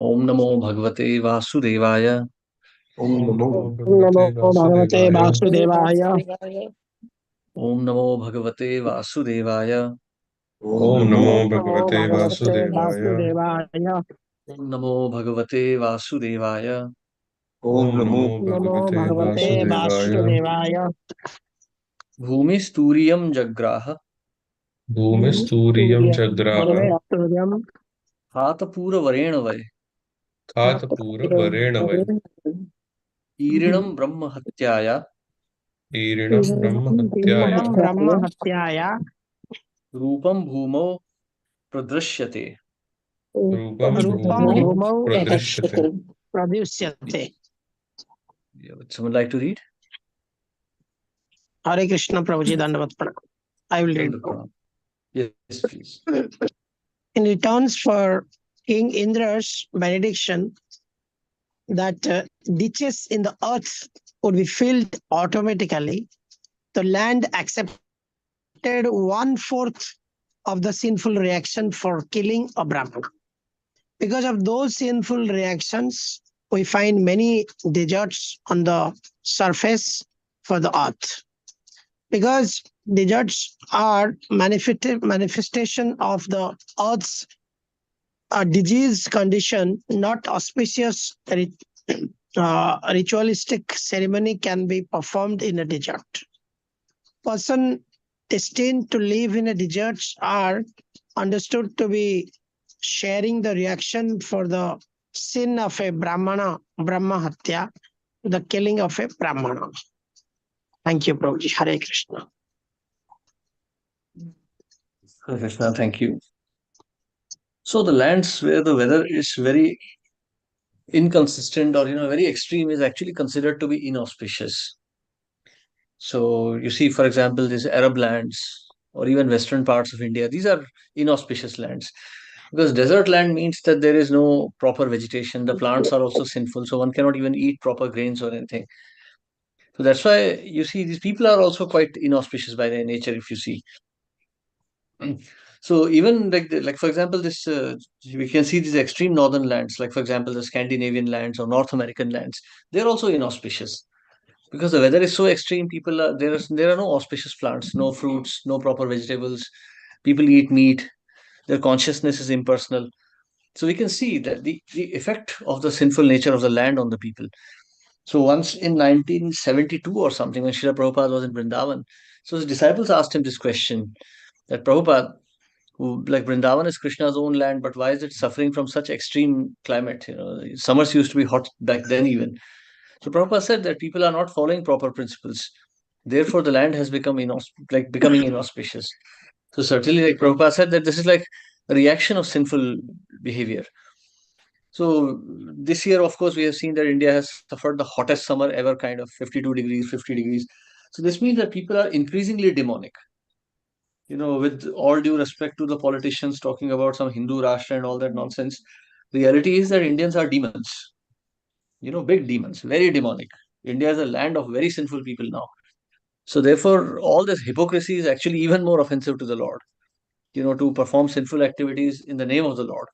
ओम नमो भगवते वासुदेवाय। ओम नमो ॐ भगवते नमो भगवते वासुदेवाय। वासुदेवाय। ओम नमो भगवते वासुदेवाय। ओम ॐ नमो नमो भगवते भगवते वासुदेवाय। वासुदेवाय। ओम नमो भगवते वासुदेवाय। ओम ॐ नमो नमो भगवते भगवते वासुदेवाय। वासुदेवाय। भूमिस्तूर्यं जग्राह। भूमिस्तूर्यं जग्राह। भूमिस्तूर्यं खातपूरवरेण वै। खातपूरवरेण वै। ईरिणं ब्रह्म हत्याया। ईरिणं ब्रह्म हत्याय। ईदं ब्रह्म हत्याय। रूपं भूमौ प्रदृश्यते। रूपं रूपं भूमौ भूमौ प्रदृश्यते। प्रदृश्यते। Yeah, would someone like to read? Hare Krishna Prabhuji Dandavat Pranam. I will read. Dandapranam. Yes, please. In returns for King Indra's benediction that ditches in the earth would be filled automatically, the land accepted 1/4 of the sinful reaction for killing a Brahmana. Because of those sinful reactions, we find many deserts on the surface for the earth. Because deserts are manifestation of the earth's disease condition, not auspicious ritualistic ceremony can be performed in a desert. Person destined to live in a desert are understood to be sharing the reaction for the sin of a Brahmana, Brahma Hatya, the killing of a Brahmana. Thank you, Prabhuji. Hare Krishna. Hare Krishna, thank you. So the lands where the weather is very inconsistent or very extreme is actually considered to be inauspicious. So you see, for example, these Arab lands or even western parts of India, these are inauspicious lands because desert land means that there is no proper vegetation. The plants are also sinful, so one cannot even eat proper grains or anything. So that's why you see these people are also quite inauspicious by their nature. If you see, so even like for example, this we can see these extreme northern lands, like for example the Scandinavian lands or North American lands. They're also inauspicious because the weather is so extreme. People are there are no auspicious plants, no fruits, no proper vegetables. People eat meat. Their consciousness is impersonal. So we can see that the effect of the sinful nature of the land on the people. So once in 1972 or something, when Srila Prabhupada was in Vrindavan, so his disciples asked him this question that Prabhupada, who like Vrindavan is Krishna's own land, but why is it suffering from such extreme climate? Summers used to be hot back then even. So Prabhupada said that people are not following proper principles. Therefore, the land has become becoming inauspicious. So certainly, like Prabhupada said, that this is like a reaction of sinful behavior. So this year, of course, we have seen that India has suffered the hottest summer ever, kind of 52 degrees, 50 degrees. So this means that people are increasingly demonic. With all due respect to the politicians talking about some Hindu Rashtra and all that nonsense, reality is that Indians are demons. Big demons, very demonic. India is a land of very sinful people now. So therefore, all this hypocrisy is actually even more offensive to the Lord. To perform sinful activities in the name of the Lord.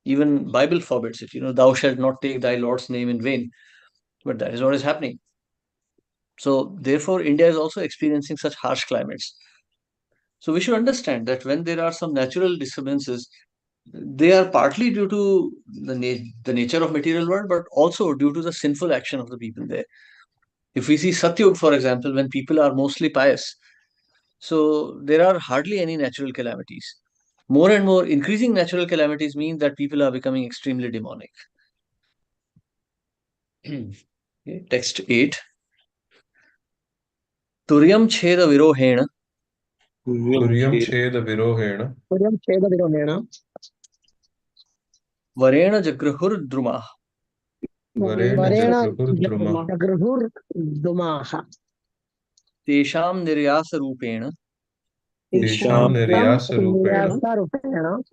Even Bible forbids it. Thou shalt not take thy Lord's name in vain. But that is what is happening. So therefore, India is also experiencing such harsh climates. So we should understand that when there are some natural disturbances, they are partly due to the nature of material world, but also due to the sinful action of the people there. If we see Satyug, for example, when people are mostly pious, so there are hardly any natural calamities. More and more increasing natural calamities mean that people are becoming extremely demonic. Okay, text 8. Turyam cheda virohena तुर्यं छेद विरोहेण। Puryam Cheda Virohena. varena jagrahur druma. वरेण Varena जगृहुर्द्रुमः। Jagrahur Dumaha. Tesham niryasa rupena तेषां निर्यासरूपेण Niryasarupeణ.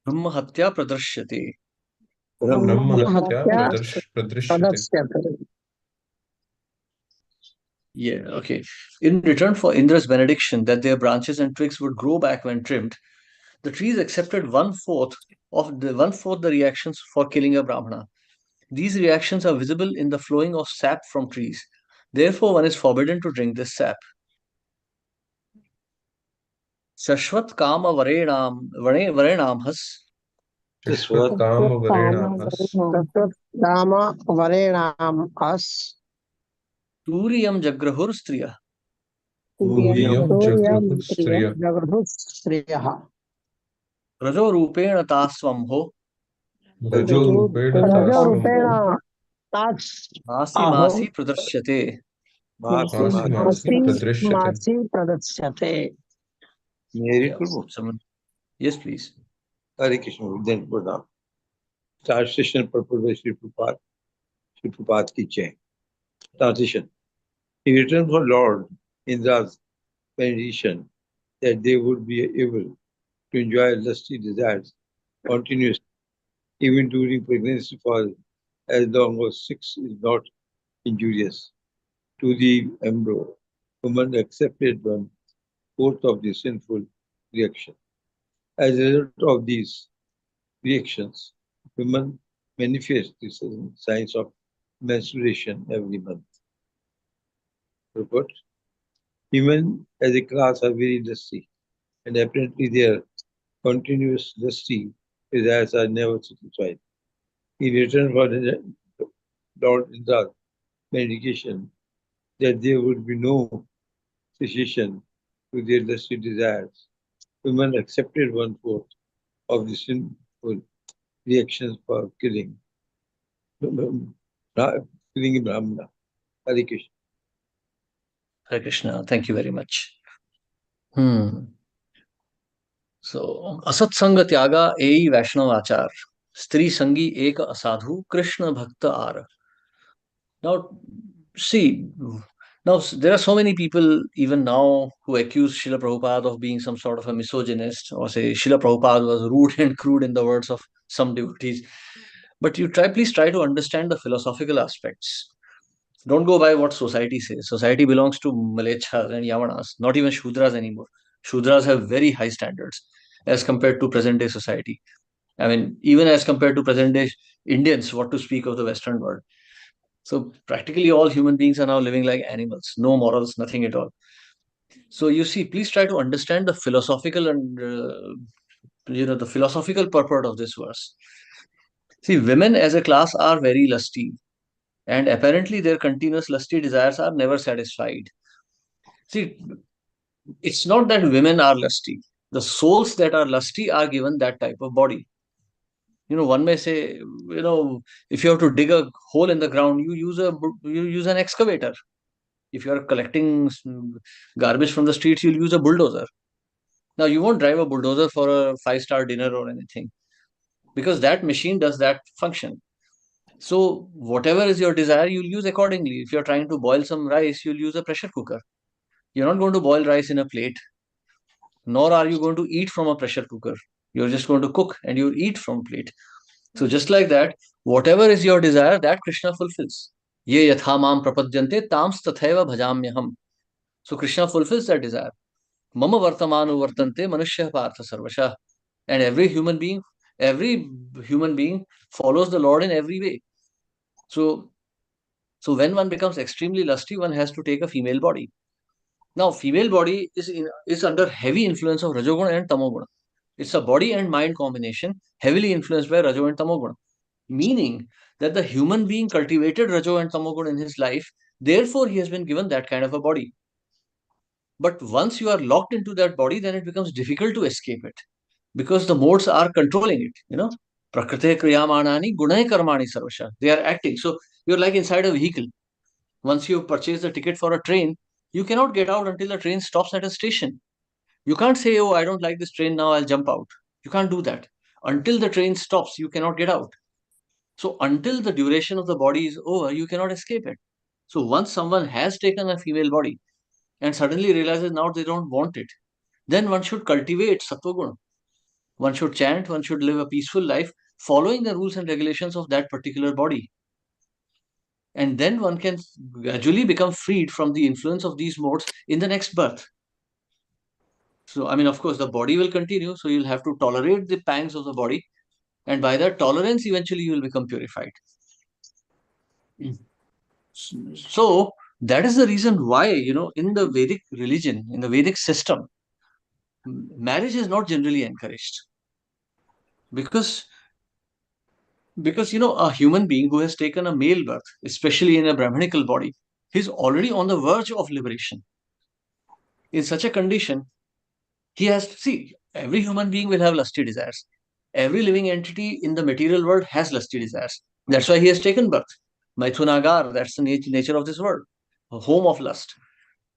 brahma hatya pradrshyate. ब्रह्महत्या Hatya प्रदृश्यते। Pradashyate. Yeah, okay. In return for Indra's benediction that their branches and twigs would grow back when trimmed, The trees accepted one-fourth the reactions for killing a Brahmana. These reactions are visible in the flowing of sap from trees. Therefore, one is forbidden to drink this sap. Shashwat Kama Varenam Has Vishwakama-varenahas Rama Varenam As Turiyam Jagrahur Striya. Turiyam Jagrahur Striya Jagrahusriyaha Rajo Rupena Tasvamho Rajorupena Raja Tasvamho Rupena Tats Masi Aho Masi Pradarsyate. Masi Masi Masi Pradrishyate. Masi Pradasyate. Very Yeah, good. someone. Yes, please. Hare Krishna. Then go down. Translation purpose by Sri Prabhupada. Sri Prabhupada ki Jai. Translation. In return for Lord Indra's benediction that they would be able to enjoy lusty desires continuously, even during pregnancy for as long as 6 is not injurious to the embryo. Woman accepted 1/4 of the sinful reaction. As a result of these reactions, women manifest the signs of menstruation every month. Report. Women as a class are very lusty, and apparently their continuous lusty desires are never satisfied. In return for the Lord Indra's medication, that there would be no cessation to their lusty desires, women accepted 1/4 of the sinful reactions for killing Brahmana. Hare Krishna. Hare Krishna. Thank you very much. So, असत संग त्यागा एई वैष्णव आचार स्त्री संगी एक असाधु कृष्ण भक्त are. Now, see, there are so many people even now who accuse Srila Prabhupada of being some sort of a misogynist, or say Srila Prabhupada was rude and crude in the words of some devotees. But please try to understand the philosophical aspects. Don't go by what society says. Society belongs to Malechhas and Yavanas, not even Shudras anymore. Shudras have very high standards as compared to present day society. I mean, even as compared to present day Indians, what to speak of the Western world. So practically all human beings are now living like animals, no morals, nothing at all. So you see, please try to understand the philosophical and the philosophical purport of this verse. See, women as a class are very lusty, and apparently their continuous lusty desires are never satisfied. See, it's not that women are lusty. The souls that are lusty are given that type of body. One may say, if you have to dig a hole in the ground, you use an excavator. If you are collecting garbage from the streets, you'll use a bulldozer. Now, you won't drive a bulldozer for a 5-star dinner or anything, because that machine does that function. So, whatever is your desire, you'll use accordingly. If you're trying to boil some rice, you'll use a pressure cooker. You're not going to boil rice in a plate, nor are you going to eat from a pressure cooker. You're just going to cook and you eat from plate. So, just like that, whatever is your desire, that Krishna fulfills. Ye yatha mam prapadyante tams tathaiva bhajamyaham. So, Krishna fulfills that desire. Mama vartamanu vartante manushya partha sarvasha. And every human being follows the Lord in every way. So when one becomes extremely lusty, one has to take a female body. Now, female body is under heavy influence of Rajoguna and Tamoguna. It's a body and mind combination heavily influenced by Rajo and Tamoguna. Meaning that the human being cultivated Rajo and Tamoguna in his life, therefore he has been given that kind of a body. But once you are locked into that body, then it becomes difficult to escape it, because the modes are controlling it. Prakrite kriyamanani gunai karmani sarvasha. They are acting. So you're like inside a vehicle. Once you purchase the ticket for a train, you cannot get out until the train stops at a station. You can't say, oh, I don't like this train now, I'll jump out. You can't do that. Until the train stops, you cannot get out. So until the duration of the body is over, you cannot escape it. So once someone has taken a female body and suddenly realizes now they don't want it, then one should cultivate sattva. One should chant, one should live a peaceful life, following the rules and regulations of that particular body. And then one can gradually become freed from the influence of these modes in the next birth. So, I mean, of course, the body will continue. So you'll have to tolerate the pangs of the body. And by that tolerance, eventually you will become purified. So that is the reason why, in the Vedic religion, in the Vedic system, marriage is not generally encouraged. Because a human being who has taken a male birth, especially in a Brahmanical body, he's already on the verge of liberation. In such a condition, he has to see, every human being will have lusty desires. Every living entity in the material world has lusty desires. That's why he has taken birth. Maithunagar, that's the nature of this world, a home of lust.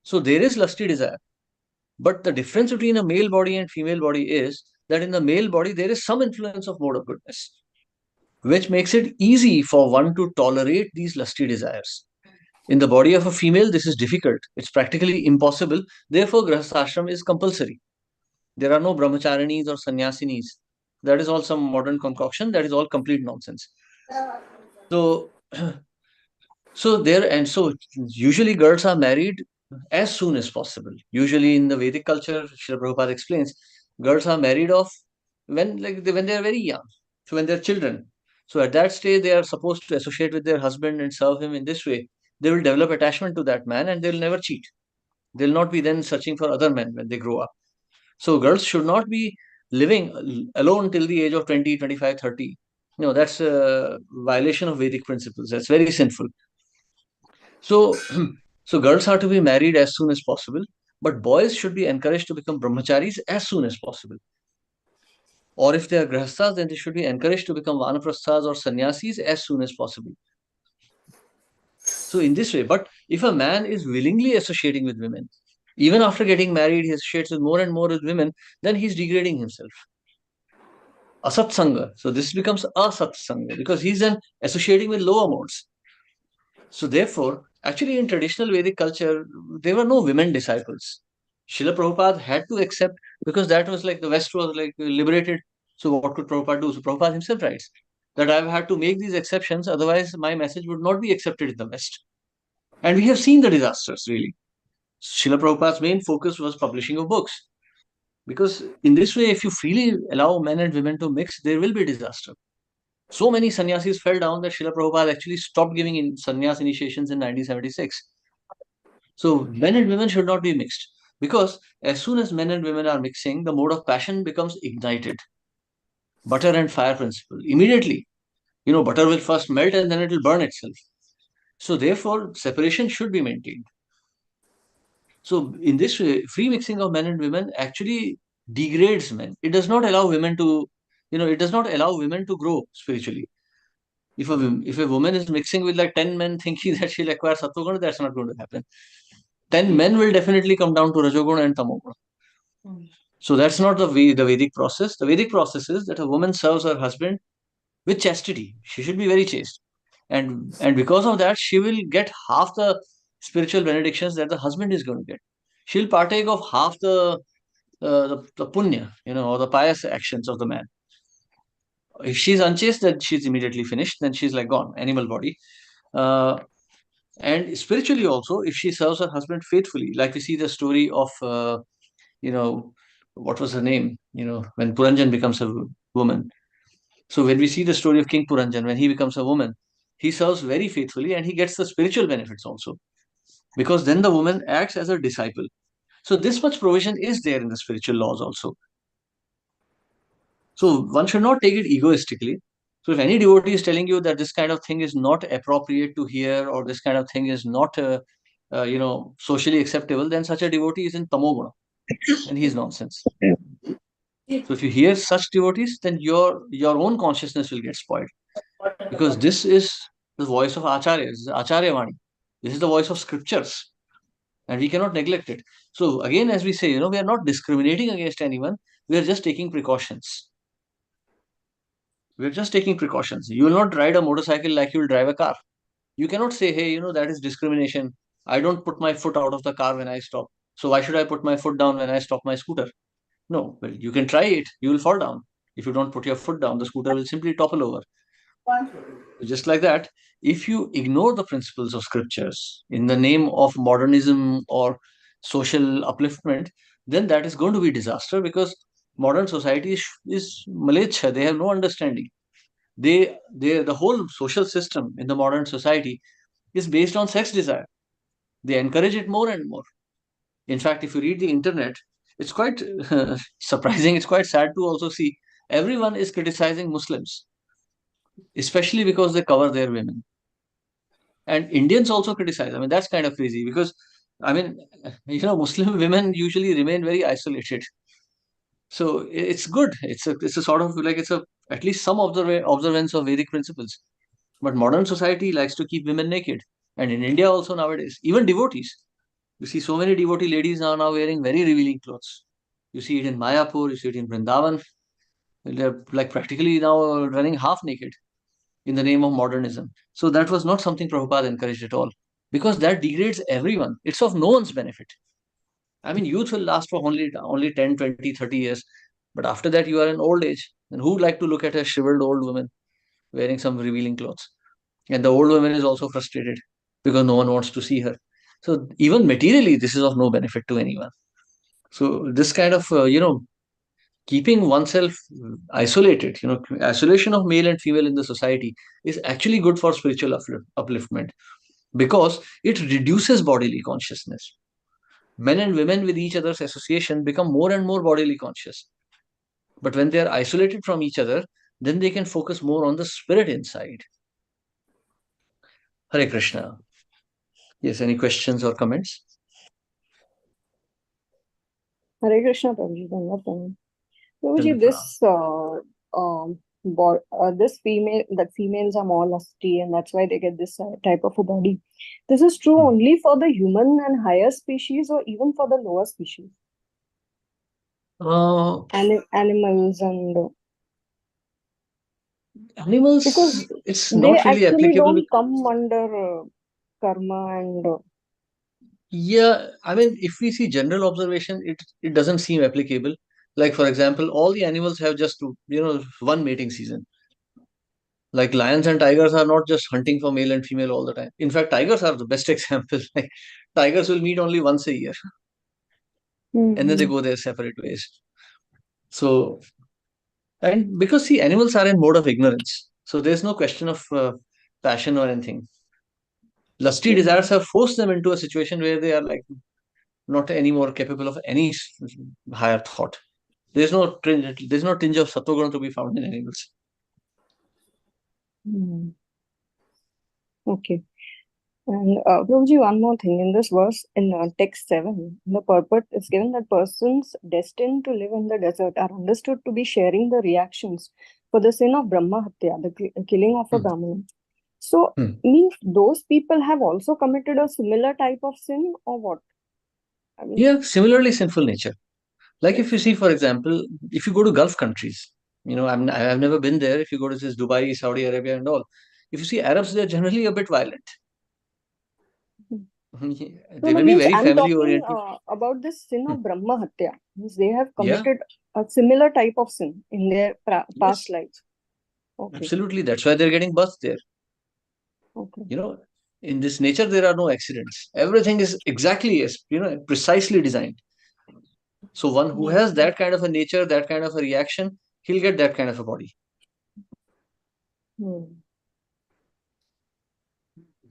So there is lusty desire. But the difference between a male body and female body is that in the male body, there is some influence of mode of goodness, which makes it easy for one to tolerate these lusty desires. In the body of a female, this is difficult. It's practically impossible. Therefore, Grahasthashram is compulsory. There are no brahmacharinis or sannyasinis. That is all some modern concoction. That is all complete nonsense. So, so usually girls are married as soon as possible. Usually in the Vedic culture, Srila Prabhupada explains, girls are married off when they are very young. So when they're children. So at that stage, they are supposed to associate with their husband and serve him in this way. They will develop attachment to that man and they'll never cheat. They'll not be then searching for other men when they grow up. So girls should not be living alone till the age of 20, 25, 30. No, that's a violation of Vedic principles. That's very sinful. So, so girls are to be married as soon as possible, but boys should be encouraged to become brahmacharis as soon as possible. Or if they are grahasthas, then they should be encouraged to become vanaprasthas or sannyasis as soon as possible. So in this way, but if a man is willingly associating with women, even after getting married, he associates with more and more with women, then he's degrading himself. Asatsanga. So this becomes asatsanga because he's then associating with lower modes. So therefore, actually in traditional Vedic culture, there were no women disciples. Srila Prabhupada had to accept because that was like the West was like liberated. So what could Prabhupada do? So Prabhupada himself writes that I've had to make these exceptions, otherwise my message would not be accepted in the West. And we have seen the disasters really. Srila Prabhupada's main focus was publishing of books. Because in this way, if you freely allow men and women to mix, there will be disaster. So many sannyasis fell down that Srila Prabhupada actually stopped giving in sannyas initiations in 1976. So men and women should not be mixed because as soon as men and women are mixing, the mode of passion becomes ignited. Butter and fire principle. Immediately, butter will first melt and then it will burn itself. So therefore, separation should be maintained. So in this way, free mixing of men and women actually degrades men. It does not allow women to, it does not allow women to grow spiritually. If a woman is mixing with like 10 men thinking that she'll acquire sattva, that's not going to happen. 10 men will definitely come down to rajoguna and tamoguna. So that's not the Vedic process. The Vedic process is that a woman serves her husband with chastity. She should be very chaste. And because of that, she will get half the spiritual benedictions that the husband is going to get. She'll partake of half the punya, or the pious actions of the man. If she's unchaste, then she's immediately finished. Then she's like gone, animal body. And spiritually also, if she serves her husband faithfully, like we see the story of, what was her name? When Puranjan becomes a woman. So when we see the story of King Puranjan, when he becomes a woman, he serves very faithfully and he gets the spiritual benefits also. Because then the woman acts as a disciple. So this much provision is there in the spiritual laws also. So one should not take it egoistically. So if any devotee is telling you that this kind of thing is not appropriate to hear or this kind of thing is not, socially acceptable, then such a devotee is in tamoguna and he is nonsense. So if you hear such devotees, then your own consciousness will get spoiled because this is the voice of acharyas, acharya vani. This is the voice of scriptures and we cannot neglect it. So again, as we say, we are not discriminating against anyone. We are just taking precautions. We're just taking precautions. You will not ride a motorcycle like you will drive a car. You cannot say, hey, that is discrimination. I don't put my foot out of the car when I stop. So why should I put my foot down when I stop my scooter? No, well, you can try it. You will fall down. If you don't put your foot down, the scooter will simply topple over. Just like that, if you ignore the principles of scriptures in the name of modernism or social upliftment, then that is going to be disaster, because modern society is malecha. They have no understanding. The whole social system in the modern society is based on sex desire. They encourage it more and more. In fact, if you read the internet, it's quite surprising. It's quite sad to also see everyone is criticizing Muslims, especially because they cover their women. And Indians also criticize. I mean, that's kind of crazy, because, I mean, Muslim women usually remain very isolated. So it's good. It's a sort of like, it's a at least some observance of Vedic principles. But modern society likes to keep women naked. And in India also nowadays, even devotees. You see so many devotee ladies now wearing very revealing clothes. You see it in Mayapur, you see it in Vrindavan. They're like practically now running half naked in the name of modernism. So that was not something Prabhupada encouraged at all, because that degrades everyone. It's of no one's benefit. I mean, youth will last for only 10, 20, 30 years. But after that, you are in old age. And who would like to look at a shriveled old woman wearing some revealing clothes? And the old woman is also frustrated because no one wants to see her. So even materially, this is of no benefit to anyone. So this kind of, keeping oneself isolated, isolation of male and female in the society is actually good for spiritual upliftment, because it reduces bodily consciousness. Men and women with each other's association become more and more bodily conscious. But when they are isolated from each other, then they can focus more on the spirit inside. Hare Krishna. Yes, any questions or comments? Hare Krishna, Prabhuji. Dandavat. Prabhuji, Dandavat. this female, that females are more lusty, and that's why they get this type of a body. This is true only for the human and higher species, or even for the lower species? Animals and Animals, because it's they not really actually applicable. don't come under karma and Yeah, I mean, if we see general observation, it doesn't seem applicable. Like, for example, all the animals have just, one mating season. Like lions and tigers are not just hunting for male and female all the time. In fact, tigers are the best example. Like, tigers will meet only once a year, and then they go their separate ways. So, and because see, animals are in mode of ignorance, so there's no question of passion or anything. Lusty desires have forced them into a situation where they are like not anymore capable of any higher thought. There's no tinge of sattva to be found in animals. Okay. And Prabhuji, one more thing. In this verse, in text 7, the purport is given that persons destined to live in the desert are understood to be sharing the reactions for the sin of Brahma Hatya, the killing of a Brahmana. So, means those people have also committed a similar type of sin, or what? I mean, Yeah, similarly sinful nature. Like if you see, for example, if you go to Gulf countries, I've never been there. If you go to this Dubai, Saudi Arabia, and all, if you see Arabs, they're generally a bit violent. They may be very I'm family talking oriented. about this sin of Brahma Hatya. Means they have committed a similar type of sin in their past lives. Okay. Absolutely, that's why they're getting birthed there. Okay. In this nature, there are no accidents. Everything is exactly precisely designed. So one who has that kind of a nature, that kind of a reaction, he'll get that kind of a body.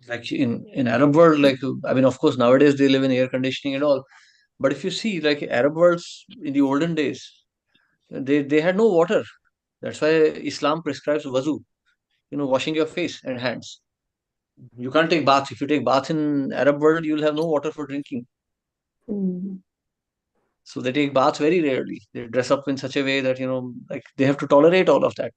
Like in Arab world, like, I mean, of course, nowadays they live in air conditioning and all. But if you see, like Arab worlds in the olden days, they had no water. That's why Islam prescribes wuzu, washing your face and hands. You can't take bath. If you take bath in Arab world, you'll have no water for drinking. So they take baths very rarely. They dress up in such a way that, like they have to tolerate all of that.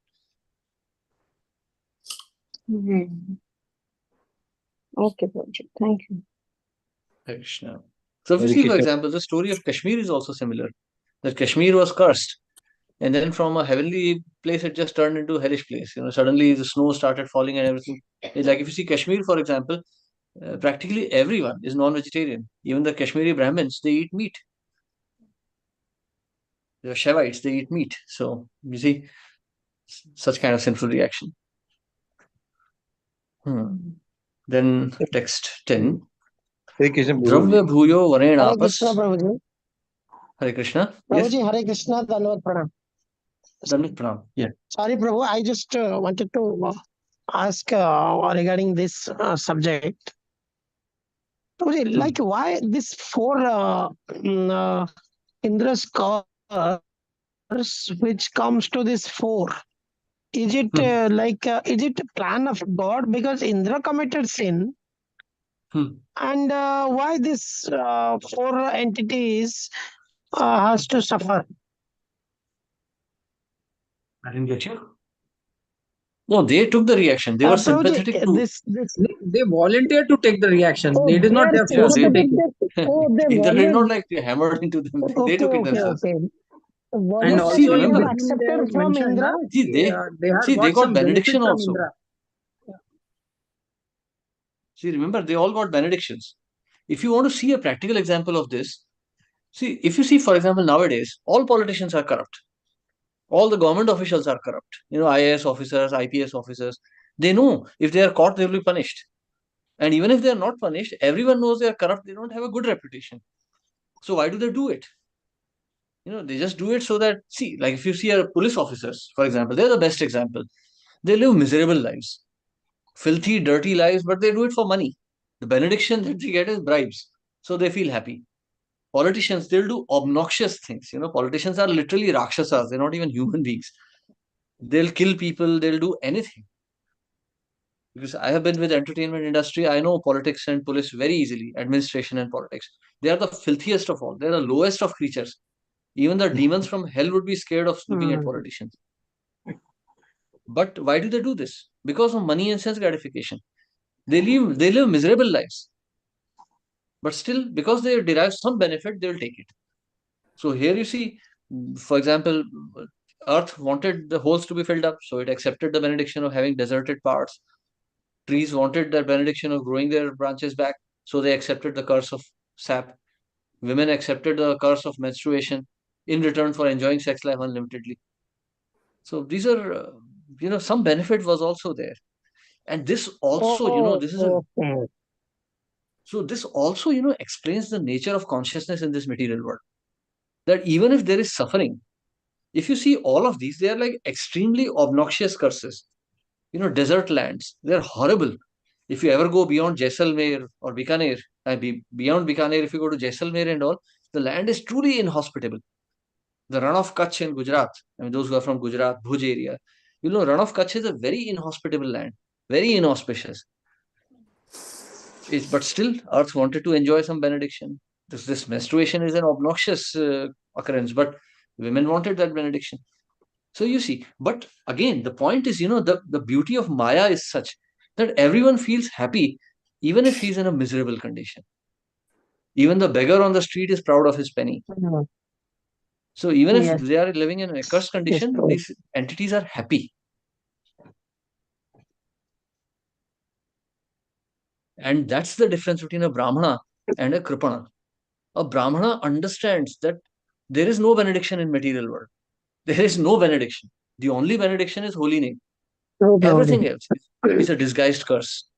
Okay, Prabhuji. Thank you. Krishna. So if you see, for example, the story of Kashmir is also similar. That Kashmir was cursed. And then from a heavenly place, it just turned into a hellish place. Suddenly the snow started falling and everything. It's like if you see Kashmir, for example, practically everyone is non-vegetarian. Even the Kashmiri Brahmins, they eat meat. The Shaivites, they eat meat. So you see, such kind of sinful reaction. Then text 10. Dravya bhuyo varenapas. Hare Krishna. Yes, Prabhuji, Hare Krishna, Dhanavad Pranam. Dandavat Pranam. Yeah. Sorry, Prabhu, I just wanted to ask regarding this subject. Prabhuji, like why this four Indra's curse which comes to this four? Is it is it a plan of God because Indra committed sin? And why this four entities has to suffer? I didn't get you. No, they took the reaction. They were Prabhuji, sympathetic to. They volunteered to take the reaction. Oh, It is not they their are force to sympathetic. take it. Oh, they Indra did not volunteered. hammered into them. They Okay, took it okay, themselves. okay. And No, see, also in remember. between they accepted from mentioned Indra. they have They got got some benefit benediction from also. Indra. See, remember, they all got benedictions. If you want to see a practical example of this, see, if you see, for example, nowadays, all politicians are corrupt. All the government officials are corrupt. IAS officers, IPS officers. They know if they are caught, they will be punished. And even if they are not punished, everyone knows they are corrupt. They don't have a good reputation. So why do they do it? They just do it so that, see, like if you see a police officers, for example, they're the best example. They live miserable lives, filthy, dirty lives, but they do it for money. The benediction that they get is bribes. So they feel happy. Politicians, they'll do obnoxious things. Politicians are literally rakshasas. They're not even human beings. They'll kill people. They'll do anything. Because I have been with entertainment industry. I know politics and police very easily, administration and politics. They are the filthiest of all. They're the lowest of creatures. Even the demons from hell would be scared of looking at politicians. But why do they do this? Because of money and sense gratification. They live miserable lives. But still, because they derive some benefit, they will take it. So here you see, for example, Earth wanted the holes to be filled up, so it accepted the benediction of having deserted parts. Trees wanted their benediction of growing their branches back, so they accepted the curse of sap. Women accepted the curse of menstruation in return for enjoying sex life unlimitedly. So these are, some benefit was also there. And this also, this is a. Okay. So this also, explains the nature of consciousness in this material world. That even if there is suffering, if you see all of these, they are like extremely obnoxious curses. Desert lands, they're horrible. If you ever go beyond Jaisalmer or Bikaner, beyond Bikaner, if you go to Jaisalmer and all, the land is truly inhospitable. The Run of Kutch in Gujarat, those who are from Gujarat, Bhuj area, Run of Kutch is a very inhospitable land, very inauspicious. But still, Earth wanted to enjoy some benediction. This menstruation is an obnoxious occurrence, but women wanted that benediction. So you see, but again, the point is, the beauty of Maya is such that everyone feels happy, even if he's in a miserable condition. Even the beggar on the street is proud of his penny. So even if they are living in an accursed condition, these entities are happy. And that's the difference between a Brahmana and a Kripana. A Brahmana understands that there is no benediction in material world. There is no benediction. The only benediction is holy name. Everything else is a disguised curse.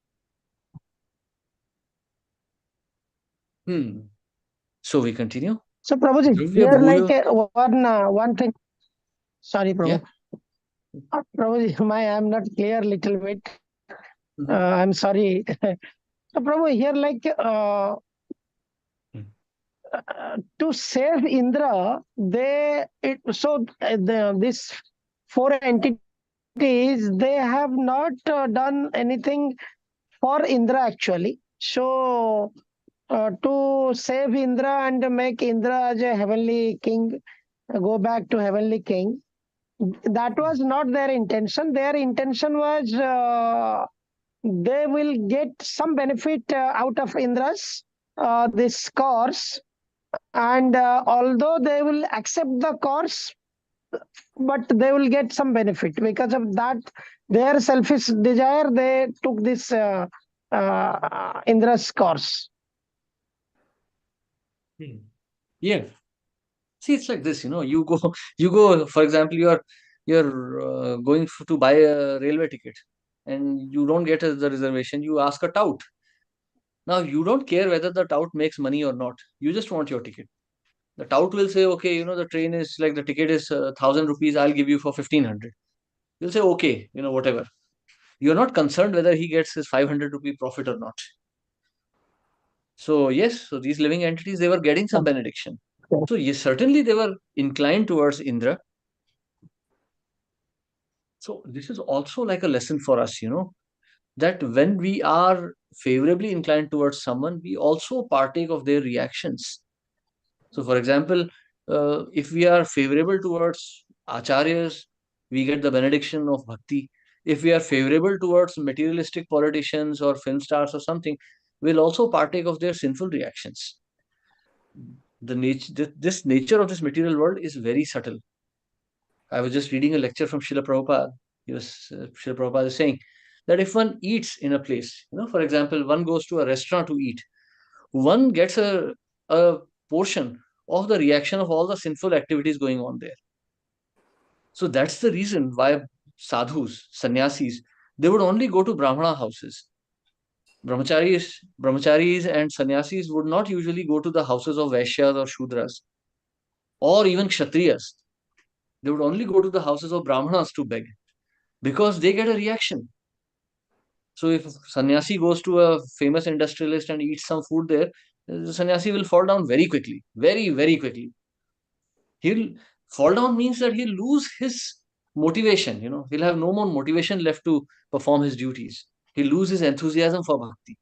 So we continue. So Prabhuji, here like one thing. Sorry, Prabhu. Yeah. Prabhuji, I'm not clear little bit. I'm sorry. So Prabhu, here like to save Indra, this four entities, they have not done anything for Indra actually. So to save Indra and make Indra as a heavenly king, go back to heavenly king, that was not their intention. Their intention was they will get some benefit out of Indra's this course, and although they will accept the course, but they will get some benefit because of that. Their selfish desire, they took this Indra's course. Yeah. See, it's like this, you go, for example, you're going to buy a railway ticket and you don't get the reservation, you ask a tout. Now, you don't care whether the tout makes money or not. You just want your ticket. The tout will say, okay, the train is like the ticket is 1,000 rupees. I'll give you for 1,500. You'll say, okay, whatever. You're not concerned whether he gets his 500 rupee profit or not. So yes, so these living entities, they were getting some benediction. So yes, certainly they were inclined towards Indra. So this is also like a lesson for us, that when we are favorably inclined towards someone, we also partake of their reactions. So, for example, if we are favorable towards acharyas, we get the benediction of bhakti. If we are favorable towards materialistic politicians or film stars or something, we'll also partake of their sinful reactions. This nature of this material world is very subtle. I was just reading a lecture from Srila Prabhupada. Srila Prabhupada is saying that if one eats in a place, for example, one goes to a restaurant to eat, one gets a portion of the reaction of all the sinful activities going on there. So that's the reason why sadhus, sannyasis, they would only go to Brahmana houses. Brahmacharis and sannyasis would not usually go to the houses of Vaishyas or Shudras or even Kshatriyas. They would only go to the houses of Brahmanas to beg because they get a reaction. So if sannyasi goes to a famous industrialist and eats some food there, the sannyasi will fall down very quickly, very, very quickly. He'll fall down means that he'll lose his motivation, he'll have no more motivation left to perform his duties. He'll lose his enthusiasm for bhakti.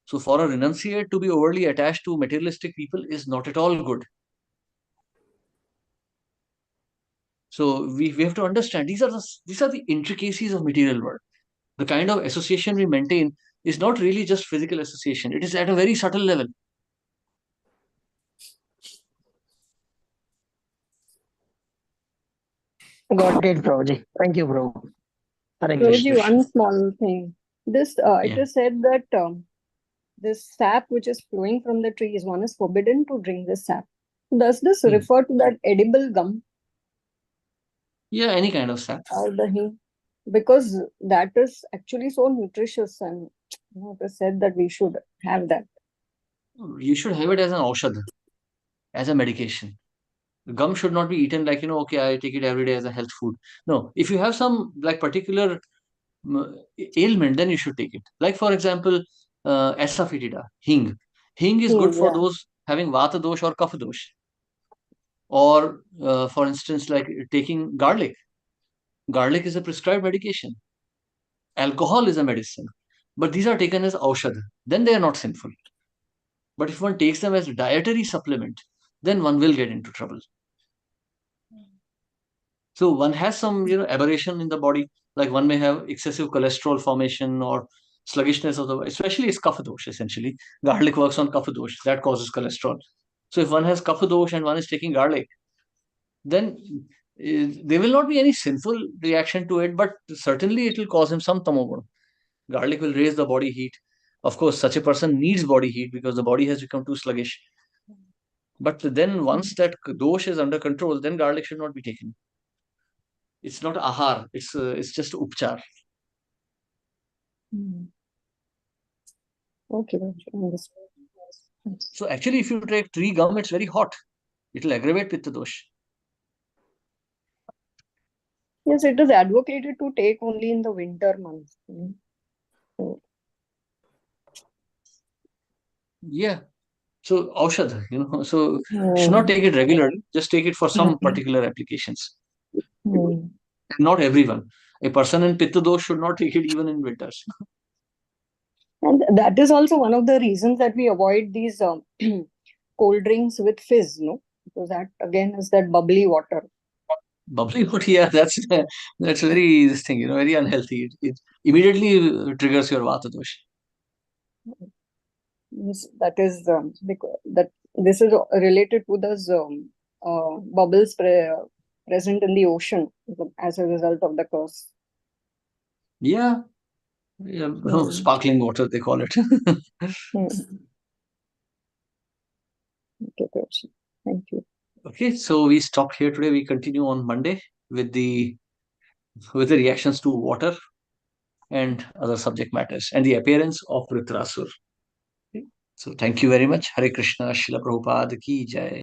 So for a renunciate to be overly attached to materialistic people is not at all good. So we have to understand these are the intricacies of material world. The kind of association we maintain is not really just physical association. It is at a very subtle level. Got it, Prabhuji. Thank you, Prabhu. Hare Prabhuji, Krishna. one small thing. This it is said that this sap which is flowing from the trees, one is forbidden to drink this sap. Does this refer to that edible gum? Yeah, any kind of sap. Or dahi? Because that is actually so nutritious, and it is said that we should have that. You should have it as an aushadha, as a medication. Gum should not be eaten like, okay, I take it every day as a health food. No, if you have some like particular ailment, then you should take it. Like, for example, asafoetida, hing. Hing is good for those having vata dosh or kapha dosh. Or, for instance, like taking garlic. Garlic is a prescribed medication. Alcohol is a medicine. But these are taken as aushadha. Then they are not sinful. But if one takes them as a dietary supplement, then one will get into trouble. So one has some, aberration in the body, like one may have excessive cholesterol formation or sluggishness of the body, especially it's kapha dosh, essentially. Garlic works on kapha dosh, that causes cholesterol. So if one has kapha dosh and one is taking garlic, then there will not be any sinful reaction to it, but certainly it will cause him some tamoguna. Garlic will raise the body heat. Of course, such a person needs body heat because the body has become too sluggish. But then once that dosh is under control, then garlic should not be taken. It's not ahar, it's just upchar. Okay, so actually, if you take tree gum, it's very hot. It will aggravate pitta dosh. Yes, it is advocated to take only in the winter months. Yeah. So aushadha, so should not take it regularly. Just take it for some particular applications. Not everyone. A person in pitta dosh should not take it even in winters. And that is also one of the reasons that we avoid these cold drinks with fizz, no? Because that again is that bubbly water. Bubbly water, yeah, that's very this thing, very unhealthy. It immediately triggers your vata dosh. Yes, that is because that this is related to those bubbles present in the ocean as a result of the curse. Yeah. Sparkling water, they call it. Okay, thank you. Okay, so we stop here today. We continue on Monday with the reactions to water and other subject matters and the appearance of Vritrasur. So thank you very much. Hare Krishna, Srila Prabhupada ki jai.